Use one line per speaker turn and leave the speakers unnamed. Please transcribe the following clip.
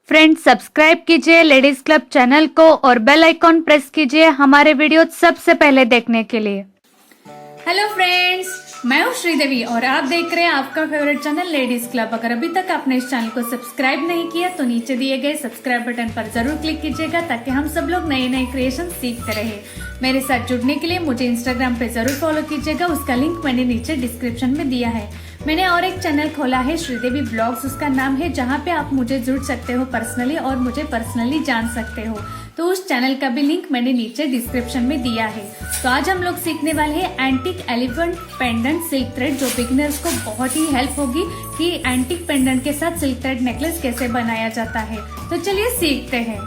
Friends subscribe कीजिए ladies club channel को और बेल आइकॉन प्रेस कीजिए हमारे वीडियो सबसे पहले देखने के लिए।
हेलो फ्रेंड्स, मैं हूँ श्रीदेवी और आप देख रहे हैं आपका फेवरेट चैनल लेडीज क्लब। अगर अभी तक आपने इस चैनल को सब्सक्राइब नहीं किया तो नीचे दिए गए सब्सक्राइब बटन पर जरूर क्लिक कीजिएगा ताकि हम सब लोग नए नए क्रिएशन सीखते रहे। मेरे साथ जुड़ने के लिए मुझे इंस्टाग्राम पे जरूर फॉलो कीजिएगा, उसका लिंक मैंने नीचे डिस्क्रिप्शन में दिया है। मैंने और एक चैनल खोला है श्रीदेवी ब्लॉग्स, उसका नाम है, जहाँ पे आप मुझे जुड़ सकते हो पर्सनली और मुझे पर्सनली जान सकते हो। तो उस चैनल का भी लिंक मैंने नीचे डिस्क्रिप्शन में दिया है। तो आज हम लोग सीखने वाले हैं antique elephant pendant silk thread, जो बिगिनर्स को बहुत ही हेल्प होगी कि एंटिक पेंडेंट के साथ सिल्क थ्रेड नेकलेस कैसे बनाया जाता है। तो चलिए सीखते हैं।